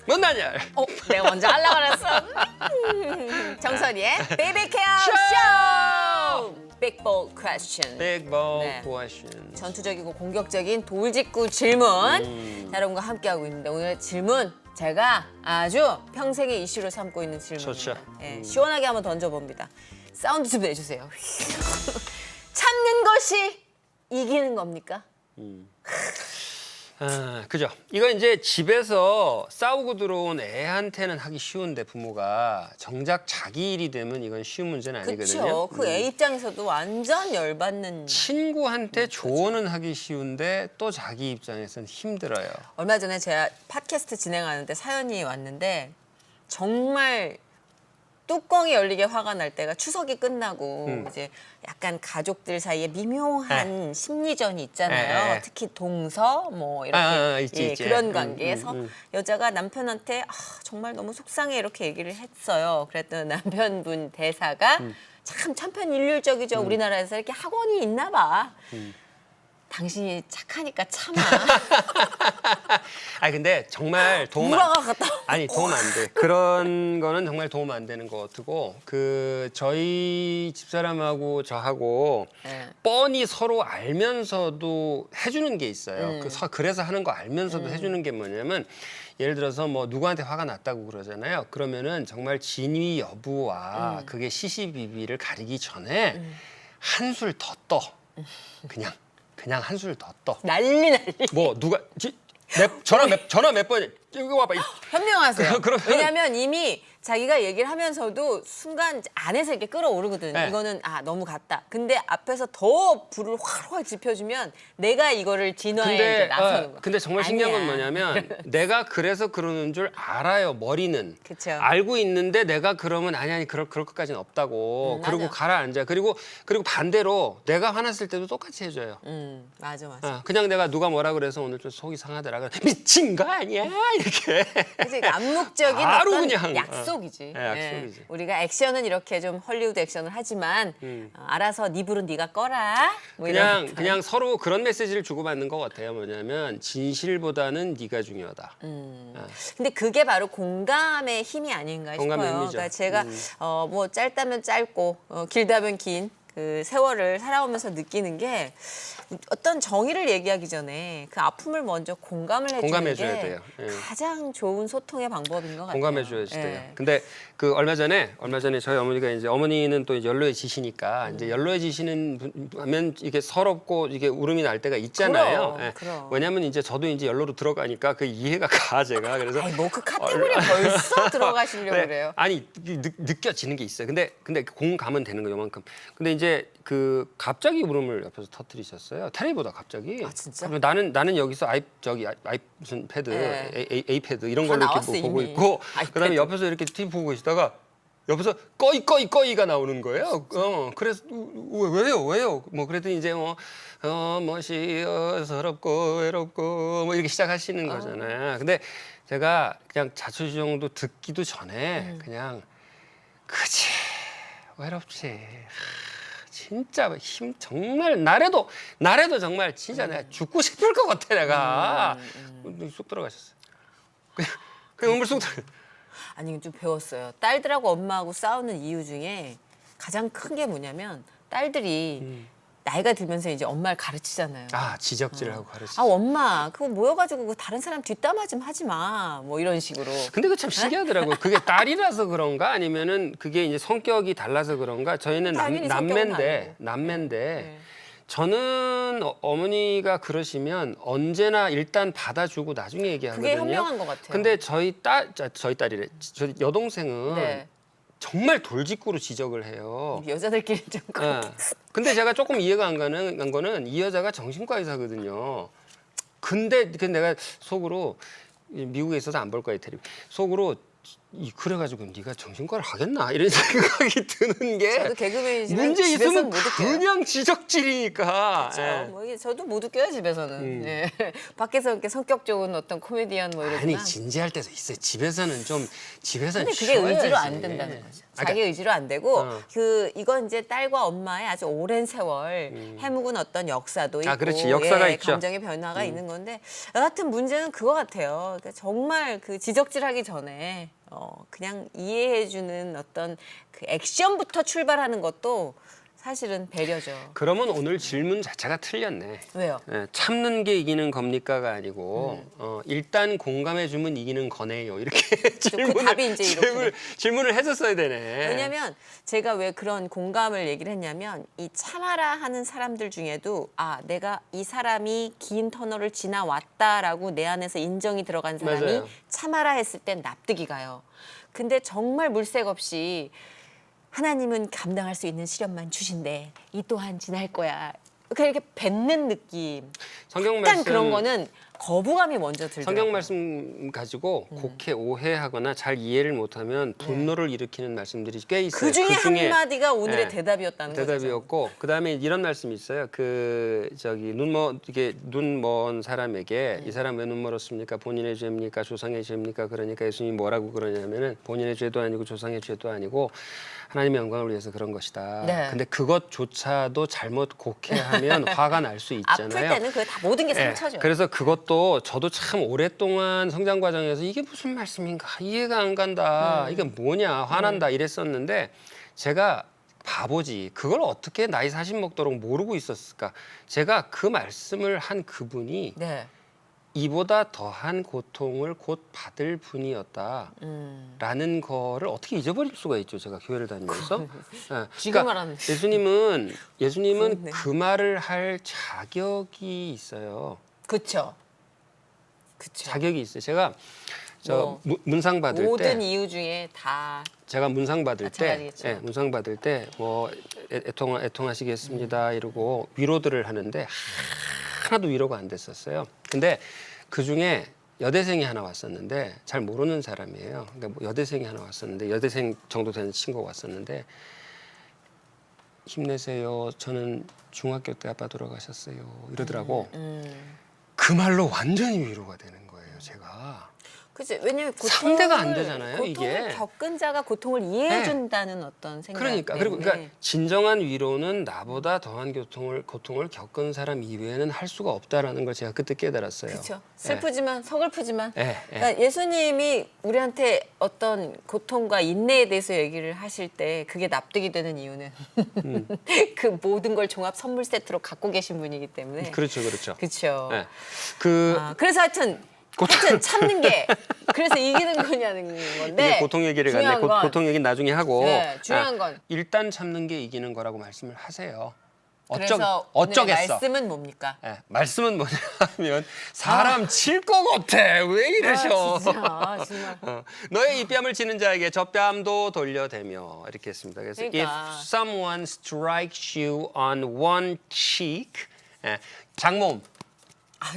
문단열. 내가 먼저 하려고 그랬어. 정선이의 BBQ 쇼! 빅볼 퀘스천. 빅볼 네. 퀘스천. 전투적이고 공격적인 돌직구 질문. 자, 여러분과 함께하고 있는데 오늘 질문 제가 아주 평생의 이슈로 삼고 있는 질문입니다. 좋죠. 예, 시원하게 한번 던져봅니다. 사운드 좀 내주세요. 참는 것이 이기는 겁니까? 아, 그죠. 이거 이제 집에서 싸우고 들어온 애한테는 하기 쉬운데 부모가 정작 자기 일이 되면 이건 쉬운 문제는 아니거든요. 그렇죠. 그 애 입장에서도 완전 열받는. 친구한테 조언은 하기 쉬운데 또 자기 입장에서는 힘들어요. 얼마 전에 제가 팟캐스트 진행하는데 사연이 왔는데 정말 뚜껑이 열리게 화가 날 때가 추석이 끝나고 이제 약간 가족들 사이에 미묘한 심리전이 있잖아요. 에. 특히 동서 뭐 이렇게 있지. 그런 관계에서 여자가 남편한테 정말 너무 속상해 이렇게 얘기를 했어요. 그랬더니 남편분 대사가 참 천편일률적이죠. 우리나라에서 이렇게 학원이 있나 봐. 당신이 착하니까 참아. 아니 근데 정말 도움 무라가 갔다. 아니 도움 안 돼. 그런 거는 정말 도움 안 되는 거 같고 그 저희 집사람하고 저하고 네. 뻔히 서로 알면서도 해주는 게 있어요. 그래서 하는 거 알면서도 해주는 게 뭐냐면 예를 들어서 뭐 누구한테 화가 났다고 그러잖아요. 그러면은 정말 진위 여부와 그게 시시비비를 가리기 전에 한술 더 떠. 그냥 한술 더 떠. 난리. 뭐 누가 전화 몇 번 이거 와봐. 현명하세요. 그러면- 왜냐하면 이미 자기가 얘기를 하면서도 순간 안에서 이렇게 끓어오르거든. 네. 이거는 너무 갔다. 근데 앞에서 더 불을 활활 지펴주면 내가 이거를 진화에 이제 나서는 거야. 근데 정말 신기한 건 아니야. 뭐냐면 내가 그래서 그러는 줄 알아요. 머리는 그쵸. 알고 있는데 내가 그러면 아니 그럴 것까지는 없다고. 그리고 맞아. 가라앉아. 그리고 반대로 내가 화났을 때도 똑같이 해줘요. 맞아. 그냥 내가 누가 뭐라 그래서 오늘 좀 속이 상하더라. 그래, 미친 거 아니야 이렇게. 그래서 암묵적인 바로 어떤 그냥, 약속이지. 약속이지. 우리가 액션은 이렇게 좀 헐리우드 액션을 하지만 알아서 네 불은 네가 꺼라. 뭐 이런 것들. 그냥 서로 그런 메시지를 주고받는 것 같아요. 뭐냐면 진실보다는 네가 중요하다. 근데 그게 바로 공감의 힘이 아닌가 싶어요. 공감의 힘이죠. 그러니까 제가 뭐 짧다면 짧고 길다면 긴 그 세월을 살아오면서 느끼는 게 어떤 정의를 얘기하기 전에 그 아픔을 먼저 공감을 해주는 공감해줘야 게 돼요. 예. 가장 좋은 소통의 방법인 것 같아요. 공감해줘야지 돼요. 예. 근데 그 얼마 전에 저희 어머니가 이제 어머니는 또 이제 연로해지시니까 이제 연로해지시는 분 하면 이게 서럽고 이게 울음이 날 때가 있잖아요. 그럼. 왜냐면 이제 저도 이제 연로로 들어가니까 그 이해가 가 제가 그래서 뭐 그 카테고리에 벌써 들어가시려고 네, 그래요. 아니 느껴지는 게 있어요. 근데 공감은 되는 거 요만큼. 근데 이제 그 갑자기 울음을 옆에서 터뜨리셨어요. 테레비보다 갑자기. 아, 진짜? 그러면 나는 여기서 아이 무슨 패드, 네. A 패드 이런 다 걸로 이렇게 나왔어, 보고 이미. 있고, 아이패드. 그다음에 옆에서 이렇게 TV 보고 계시다가 옆에서 꺼이가 나오는 거예요. 그래서 왜요? 뭐 그랬더니 이제 뭐 시어서럽고 외롭고 뭐 이렇게 시작하시는 거잖아요. 근데 제가 그냥 자초지종도 듣기도 전에 그냥 그치 외롭지. 진짜 힘 정말 나래도 정말 진짜 내가 죽고 싶을 것 같아 내가. 쑥 들어가셨어요. 그냥 눈물 쑥 들어. 아니 좀 배웠어요. 딸들하고 엄마하고 싸우는 이유 중에 가장 큰 게 뭐냐면 딸들이 나이가 들면서 이제 엄마를 가르치잖아요. 지적질을 하고 가르치. 엄마 그거 모여가지고 그 다른 사람 뒷담화 좀 하지 마. 뭐 이런 식으로. 근데 그 참 신기하더라고요. 그게 딸이라서 그런가 아니면은 그게 이제 성격이 달라서 그런가. 저희는 당연히 성격은 남매인데 네. 저는 어머니가 그러시면 언제나 일단 받아주고 나중에 얘기하거든요. 그게 현명한 것 같아요. 근데 저희 딸이래. 저희 여동생은 네. 정말 돌직구로 지적을 해요. 여자들끼리 좀 예. 근데 제가 조금 이해가 안 가는 거는 이 여자가 정신과 의사거든요. 근데 내가 속으로 미국에 있어서 안 볼 거예요, 테레비. 속으로 그래가지고 네가 정신과를 하겠나 이런 생각이 드는 게 저도 개그맨이지만 문제 집에서는 있으면 못 웃겨요. 그냥 지적질이니까. 그렇죠. 예. 뭐 이게 저도 못 웃겨요 집에서는. 예. 밖에서 이렇게 성격 좋은 어떤 코미디언 뭐 이러지만. 아니 진지할 때도 있어요. 집에서는 근데 그게 쉬어야지. 의지로 안 된다는 거죠. 자기 의지로 안 되고 이건 이제 딸과 엄마의 아주 오랜 세월 해묵은 어떤 역사도 있고 그렇지. 역사가 있죠. 감정의 변화가 있는 건데 여하튼 문제는 그거 같아요. 그러니까 정말 그 지적질하기 전에 그냥 이해해주는 어떤 그 액션부터 출발하는 것도 사실은 배려죠. 그러면 오늘 질문 자체가 틀렸네. 왜요? 예, 참는 게 이기는 겁니까가 아니고 일단 공감해주면 이기는 거네요. 이렇게 답이 이제 이렇게 질문을 해줬어야 되네. 왜냐면 제가 왜 그런 공감을 얘기를 했냐면 이 참아라 하는 사람들 중에도 내가 이 사람이 긴 터널을 지나왔다라고 내 안에서 인정이 들어간 사람이 맞아요. 참아라 했을 땐 납득이 가요. 근데 정말 물색 없이 하나님은 감당할 수 있는 시련만 주신대. 이 또한 지날 거야. 이렇게 뱉는 느낌. 성경 약간 말씀 그런 거는 거부감이 먼저 들더라고요. 성경 말씀 가지고 곡해 오해하거나 잘 이해를 못하면 분노를 일으키는 말씀들이 꽤 있어요. 그 중에 한마디가 오늘의 네, 대답이었다는 거죠. 대답이었고 그다음에 이런 말씀이 있어요. 눈 먼 사람에게 이 사람 왜 눈 멀었습니까? 본인의 죄입니까? 조상의 죄입니까? 그러니까 예수님이 뭐라고 그러냐면은 본인의 죄도 아니고 조상의 죄도 아니고 하나님의 영광을 위해서 그런 것이다. 네. 근데 그것조차도 잘못 곡해하면 화가 날 수 있잖아요. 아플 때는 그 다 모든 게 네, 상처죠. 그래서 그것도 저도 참 오랫동안 성장 과정에서 이게 무슨 말씀인가 이해가 안 간다. 이게 뭐냐 화난다 이랬었는데 제가 바보지 그걸 어떻게 나이 40 먹도록 모르고 있었을까. 제가 그 말씀을 한 그분이 네. 이보다 더한 고통을 곧 받을 분이었다라는 거를 어떻게 잊어버릴 수가 있죠. 제가 교회를 다니면서. 네, 지금 말하는 예수님은 그렇네. 그 말을 할 자격이 있어요. 그렇죠. 자격이 있어요. 제가 문상 받을 모든 때 이유 중에 다 제가 문상 받을 때 마찬가지겠죠. 문상 받을 때 뭐 애통하시겠습니다 이러고 위로들을 하는데 하나도 위로가 안 됐었어요. 근데 그 중에 여대생이 하나 왔었는데 잘 모르는 사람이에요. 그러니까 뭐 여대생이 하나 왔었는데 여대생 정도 되는 친구가 왔었는데 힘내세요. 저는 중학교 때 아빠 돌아가셨어요. 이러더라고. 그 말로 완전히 위로가 되는 거예요. 제가. 그치. 왜냐면 상대가 안 되잖아요, 고통을 이게. 겪은 자가 고통을 이해해준다는 어떤 생각 그러니까 때문에. 그러니까 진정한 위로는 나보다 더한 고통을 겪은 사람 이외에는 할 수가 없다라는 걸 제가 그때 깨달았어요. 그렇죠. 슬프지만 서글프지만 네. 그러니까 예수님이 우리한테 어떤 고통과 인내에 대해서 얘기를 하실 때 그게 납득이 되는 이유는 그 모든 걸 종합 선물 세트로 갖고 계신 분이기 때문에. 그렇죠, 그렇죠. 그렇죠. 네. 그래서 하여튼 참는 게 그래서 이기는 거냐는 건데 이게 고통 얘기를 갔네. 고통 얘기는 나중에 하고. 네, 중요한 건 일단 참는 게 이기는 거라고 말씀을 하세요. 그래서 오늘의 어쩌겠어. 말씀은 뭡니까? 네, 말씀은 뭐냐면 사람 칠 것 같아. 왜 이러셔? 진짜 정말. 너의 이 뺨을 치는 자에게 저 뺨도 돌려대며 이렇게 했습니다. 그래서 그러니까. if someone strikes you on one cheek, 장모음.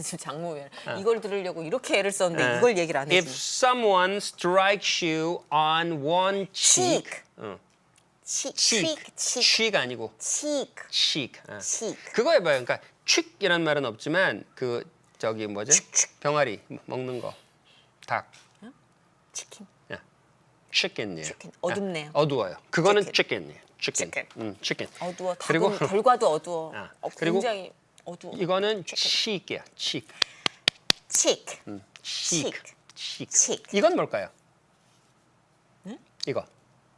지금 장모면 이걸 들으려고 이렇게 애를 썼는데 이걸 얘기를 안 If 해주네. someone strikes you on one cheek, cheek 아니고 cheek. 그거 해봐요. 그러니까 cheek이라는 말은 없지만 그 저기 뭐지? 병아리 먹는 거, 닭. 치킨. chicken이에요. 치킨. 어둡네요. 어두워요. 그거는 치킨. chicken이에요. chicken. 어두워. 그리고 닭은 결과도 어두워. 그리고 굉장히 어두워. 이거는 cheek이야. cheek. cheek. 이건 뭘까요? 이거.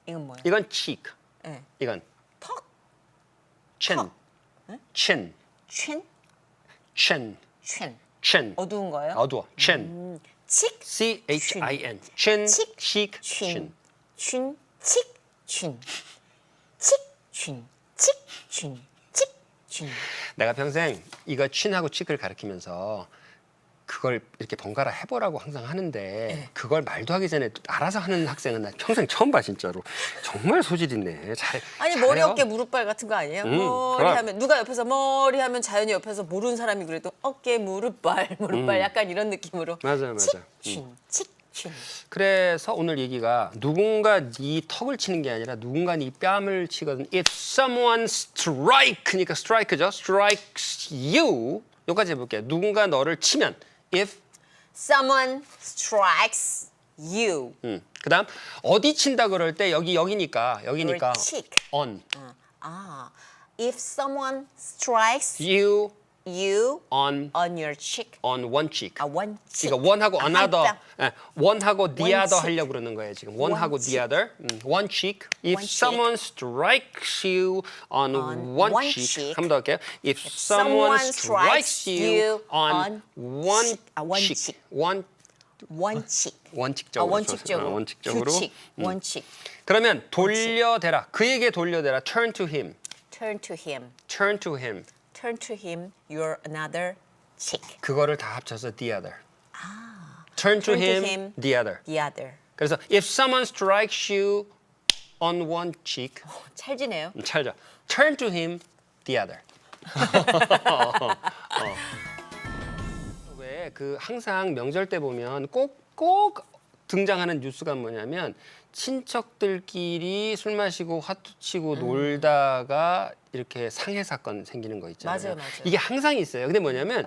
이건 뭐예요? 이건 cheek. 네. 이건 턱? chin. chin. 쉔? chin. 쉔. 어두운 거예요? 어두워. chin. 칙? C-H-I-N. chin. 칙. cheek. 쉔. chin. 쉔. 칙. 쉔. 칙. 쉔. 칙. 쉔. 내가 평생 이거 chin하고 cheek을 가르치면서 그걸 이렇게 번갈아 해보라고 항상 하는데 그걸 말도 하기 전에 알아서 하는 학생은 나 평생 처음 봐 진짜로. 정말 소질 있네. 아니 잘해요. 머리 어깨 무릎발 같은 거 아니에요? 머리 그럼. 하면 누가 옆에서 머리 하면 자연히 옆에서 모르는 사람이 그래도 어깨 무릎발 약간 이런 느낌으로 맞아요. 칙, 쉔, 칙, chin. 그래서 오늘 얘기가 누군가 네 턱을 치는 게 아니라 누군가 네 뺨을 치거든. If someone strike니까 strike죠. Strikes you. 여기까지 해볼게요. 누군가 너를 치면 if Someone strikes you. 그다음 어디 친다 그럴 때 여기니까 Your cheek. on If someone strikes you you on your cheek. one cheek. one cheek. 그러니까 one하고 한 another, 뺨. one하고 the One other cheek. 하려고 그러는 거예요 지금. One one하고 the cheek. other, one cheek. If One cheek. someone strikes you on one one cheek. cheek. 한 번 더 할게요. If someone strikes you on one one cheek. cheek. one 원칙. 원칙적으로. 원칙적으로. 원칙적으로. 규칙. 원칙. 그러면 돌려대라. 그에게 돌려대라. Turn to him. Turn to him. Turn to him. Turn to him your another cheek. 그거를 다 합쳐서 the other. Turn to him, the other. The other. 그래서 if someone strikes you on one cheek, 찰지네요. 찰죠. Turn to him, the other. 왜 그 항상 명절 때 보면 꼭 등장하는 뉴스가 뭐냐면 친척들끼리 술 마시고 화투 치고 놀다가 이렇게 상해 사건 생기는 거 있잖아요. 맞아요. 이게 항상 있어요. 근데 뭐냐면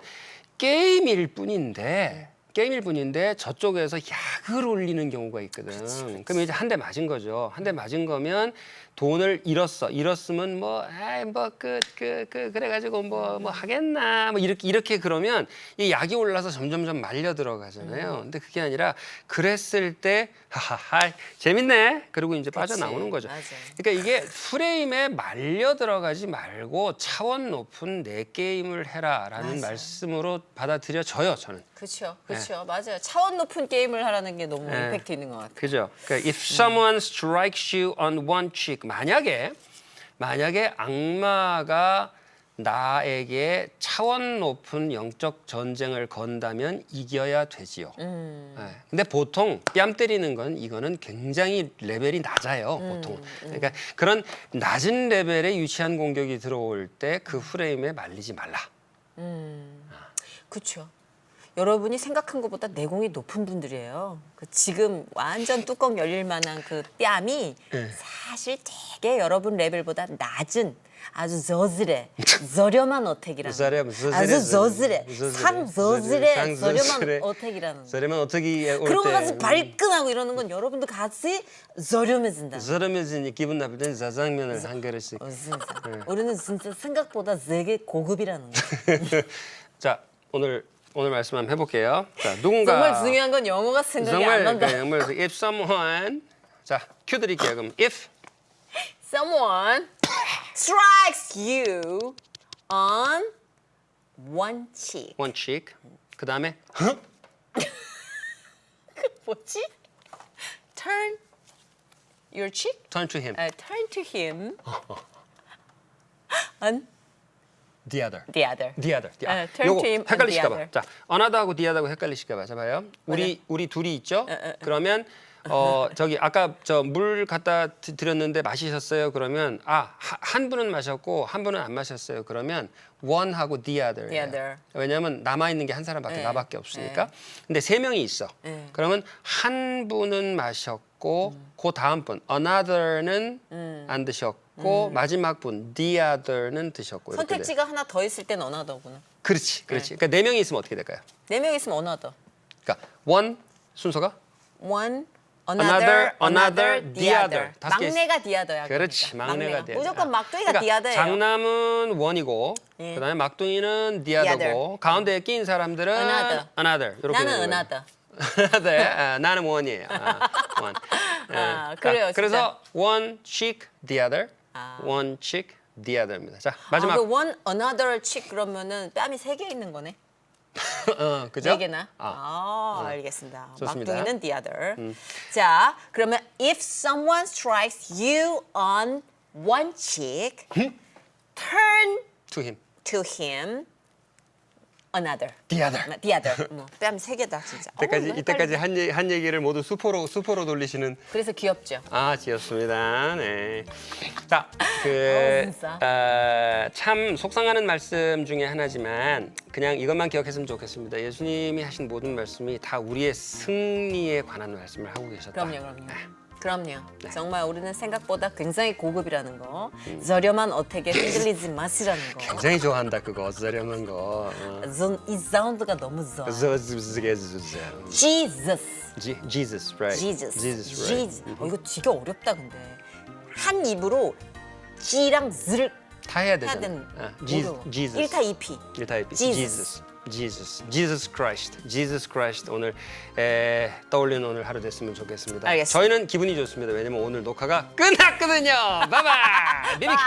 게임일 뿐인데 저쪽에서 약을 올리는 경우가 있거든. 그럼 이제 한 대 맞은 거죠. 한 대 맞은 거면 돈을 잃었으면 그래가지고 뭐 하겠나 뭐 이렇게 그러면 이 약이 올라서 점점점 말려 들어가잖아요. 근데 그게 아니라 그랬을 때 하하하 재밌네. 그리고 이제 빠져나오는 거죠. 맞아요. 그러니까 이게 프레임에 말려 들어가지 말고 차원 높은 내 게임을 해라라는 맞아요. 말씀으로 받아들여져요. 저는. 그렇죠. 맞아요. 차원 높은 게임을 하라는 게 너무 네. 임팩트 있는 것 같아요. 그죠? 그러니까 if someone strikes you on one cheek, 만약에 악마가 나에게 차원 높은 영적 전쟁을 건다면 이겨야 되지요. 네. 근데 보통 뺨 때리는 건 이거는 굉장히 레벨이 낮아요. 보통. 그러니까 그런 낮은 레벨의 유치한 공격이 들어올 때 그 프레임에 말리지 말라. 그렇죠. 여러분이 생각한 것보다 내공이 높은 분들이에요. 그 지금 완전 뚜껑 열릴 만한 그 뺨이 사실 되게 여러분 레벨보다 낮은 아주 저렴한 어택이라는 아주 상저질의 저렴한 어택이라는 저렴한 어택이 올 그런 거 때 가지고 발끈하고 이러는 건 여러분도 같이 저렴해진다. 저렴해지니 기분 나쁠 땐 자장면을 한 그릇씩. 진짜. 우리는 진짜 생각보다 되게 고급이라는 거. 자, 오늘 말씀 한번 해볼게요. 자, 누군가 정말 중요한 건 영어가 생각이 안 난다. 정말 if someone 자, 큐 드릴게요. 그럼 if Someone strikes you on one cheek. one cheek 그 다음에 뭐지? Turn your cheek. turn to him, Turn to him on the other. the other. The other. turn 요거 to him and 헷갈리실까 the 봐. 자, another하고 the other하고 헷갈리실까 봐. 자, 봐요. 우리 둘이 있죠? 그러면 저기 아까 저 물 갖다 드렸는데 마시셨어요? 그러면 한 분은 마셨고 한 분은 안 마셨어요. 그러면 one하고 the other. The other. 왜냐하면 남아 있는 게 한 사람밖에 나밖에 없으니까. 근데 세 명이 있어. 그러면 한 분은 마셨고 그 다음 분 another는 안 드셨고 마지막 분 the other는 드셨고. 이렇게 돼요. 선택지가 하나 더 있을 땐 어나더구나. 그렇지. 그러니까 네 명이 있으면 어떻게 될까요? 4명 있으면 어나더. 그러니까 one 순서가 One, Another, the other. 다섯 개 막내가 the other야. 그렇지. 그러니까. 막내가 the other. 무조건 막둥이가 그러니까 the other예요. 장남은 원이고 그다음에 막둥이는 the other고 other. 가운데에 끼인 사람들은 Another. 이렇게 나는 되는 거예요. another. 네, 나는 원이에요. 원. 그래요, 그래서 one cheek the other, one cheek the other입니다. 자 마지막 그 one another chick 그러면은 뺨이 3개 있는 거네. 그죠? 4개나. 알겠습니다. 좋습니다. 막둥이는 the other. 자, 그러면 if someone strikes you on one cheek, turn to him. to him another. The other. the other. 뭐 뺨 세 개다 진짜. 이때까지 한 얘기를 모두 수포로 돌리시는 그래서 귀엽죠. 지였습니다. 네. 자, 진짜. 참 속상하는 말씀 중에 하나지만 그냥 이것만 기억했으면 좋겠습니다. 예수님이 하신 모든 말씀이 다 우리의 승리에 관한 말씀을 하고 계셨다. 그럼요. 정말 우리는 생각보다 굉장히 고급이라는 거. 저렴한 어택에 흔들리지 마시라는 거. 굉장히 좋아한다 그거 저렴한 거. 이 사운드가 너무 좋아. Jesus, right? Jesus, right? 이거 되게 어렵다 근데. 한 입으로 G랑 Z를 다 해야 해야 되잖아. 되는 Jesus. 1타 2피. Jesus Christ. 오늘 떠올리는 오늘 하루 됐으면 좋겠습니다. 알겠습니다. 저희는 기분이 좋습니다. 왜냐면 오늘 녹화가 끝났거든요. 바이바이. 비비큐 쇼.